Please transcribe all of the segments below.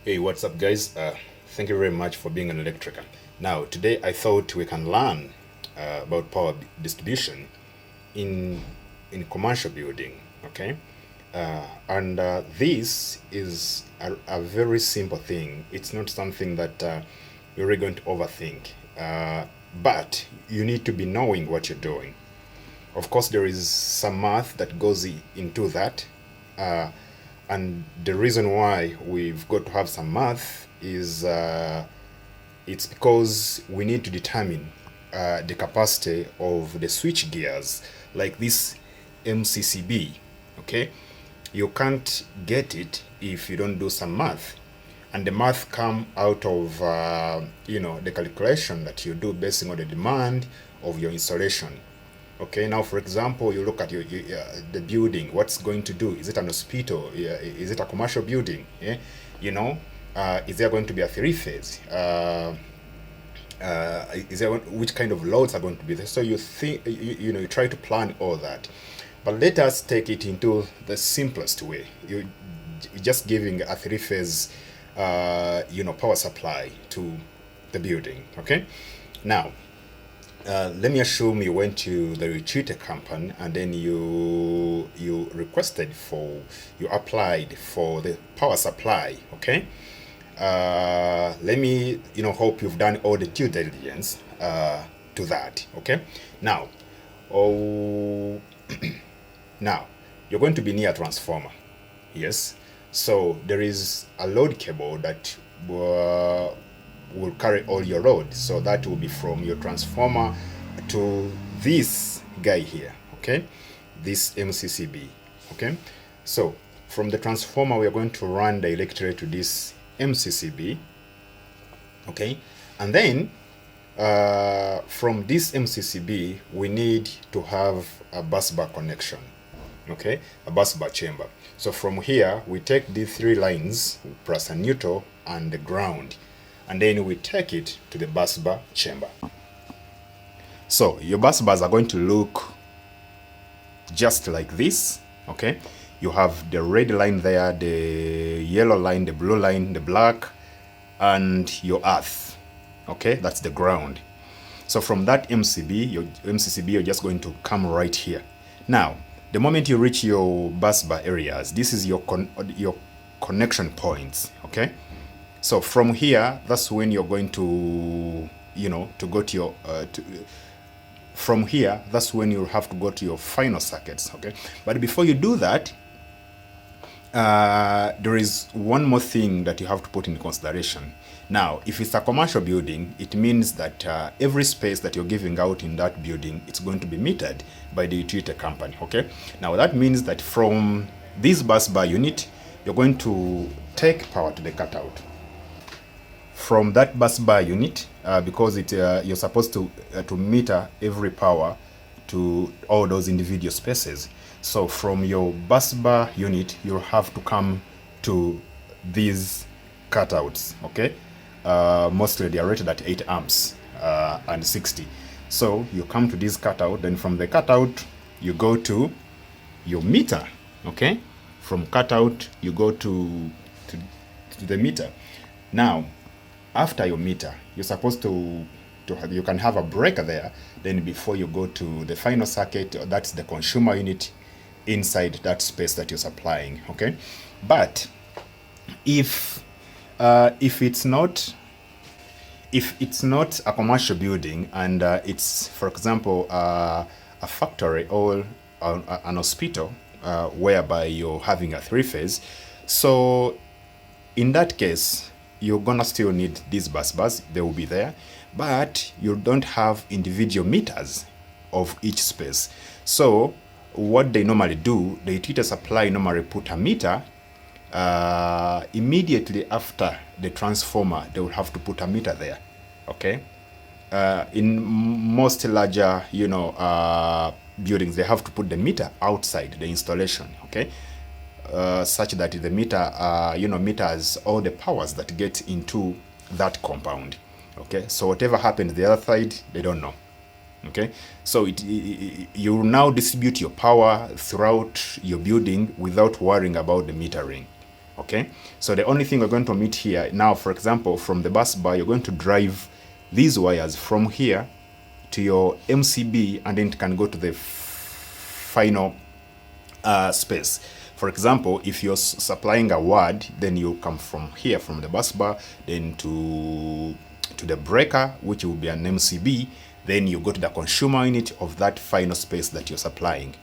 Hey, what's up, guys? Thank you very much for being an ELECTRECA. Now, today I thought we can learn about power distribution in commercial building. Okay, and this is a very simple thing. It's not something that you're really going to overthink, but you need to be knowing what you're doing. Of course, there is some math that goes into that. And the reason why we've got to have some math is it's because we need to determine the capacity of the switch gears, like this Mccb. Okay, you can't get it if you don't do some math, and the math come out of the calculation that you do based on the demand of your installation. Okay, now for example, you look at the building. What's going to do? Is it an hospital? Is it a commercial building? Yeah? Is there going to be a three-phase? Is there which kind of loads are going to be there? So you think you try to plan all that, but let us take it into the simplest way. You're just giving a three-phase power supply to the building. Okay, now. Let me assume you went to the ELECTRECA company and then you applied for the power supply. Okay, let me hope you've done all the due diligence to that. Okay, now now you're going to be near a transformer. Yes, so there is a load cable that will carry all your load. So that will be from your transformer to this guy here. Okay, this Mccb. Okay, so from the transformer we are going to run the electric to this Mccb. Okay, and then from this Mccb we need to have a busbar connection. Okay, a busbar chamber. So from here we take these three lines plus a neutral and the ground, and then we take it to the busbar chamber. So your busbars are going to look just like this. Okay, you have the red line there, the yellow line, the blue line, the black, and your earth. Okay, that's the ground. So from that MCCB, you're just going to come right here. Now, the moment you reach your busbar areas, this is your connection points. Okay. So from here, that's when you're going to, to go to your, from here, that's when you'll have to go to your final circuits, okay? But before you do that, there is one more thing that you have to put in consideration. Now, if it's a commercial building, it means that every space that you're giving out in that building, it's going to be metered by the utility company, okay? Now, that means that from this busbar unit, you're going to take power to the cutout. From that busbar unit, because you're supposed to meter every power to all those individual spaces. So from your busbar unit, you'll have to come to these cutouts. Okay, mostly they are rated at 8 amps and 60. So you come to this cutout. Then from the cutout, you go to your meter. Okay, from cutout you go to the meter. Now, after your meter, you're supposed to have, you can have a breaker there. Then before you go to the final circuit, that's the consumer unit inside that space that you're supplying. Okay, but if it's not a commercial building and it's, for example, a factory or an hospital whereby you're having a three-phase, so in that case, you're gonna still need these busbars. They will be there, but you don't have individual meters of each space. So what they normally do, the utility supply normally put a meter immediately after the transformer. They will have to put a meter there. Okay, in most larger buildings, they have to put the meter outside the installation. Okay, such that the meter meters all the powers that get into that compound. Okay, so whatever happens the other side, they don't know. Okay, so you now distribute your power throughout your building without worrying about the metering. Okay, so the only thing we're going to omit here now, for example, from the bus bar, you're going to drive these wires from here to your MCB, and then it can go to the final space. For example, if you're supplying a word, then you come from here, from the bus bar, then to the breaker, which will be an MCB, then you go to the consumer unit of that final space that you're supplying.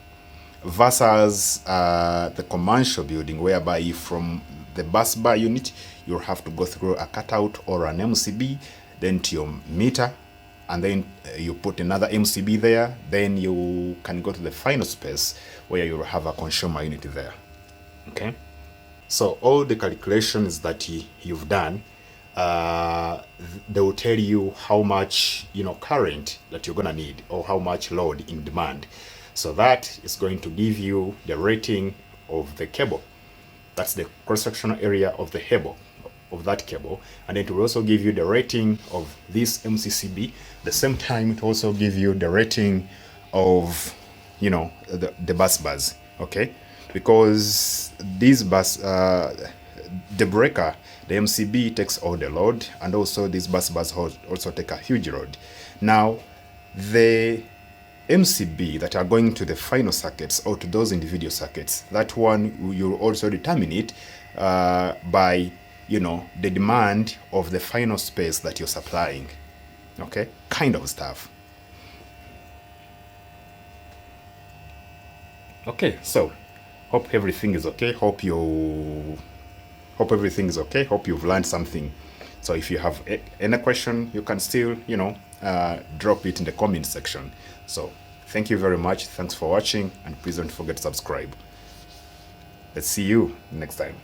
Versus the commercial building, whereby from the bus bar unit, you'll have to go through a cutout or an MCB, then to your meter, and then you put another MCB there, then you can go to the final space where you'll have a consumer unit there. Okay, so all the calculations that you've done, they will tell you how much current that you're gonna need, or how much load in demand. So that is going to give you the rating of the cable. That's the cross-sectional area of the cable, of that cable. And it will also give you the rating of this MCCB. At the same time, it will also give you the rating of, the bus bars, okay? Because these bus, the breaker, the MCB takes all the load, and also these bus bars also take a huge load. Now, the MCB that are going to the final circuits or to those individual circuits, that one you'll also determine it by the demand of the final space that you're supplying. Okay, kind of stuff. Okay, so hope everything is okay. Hope everything is okay. Hope you've learned something. So if you have any question, you can still drop it in the comment section. So thank you very much. Thanks for watching, and please don't forget to subscribe. Let's see you next time.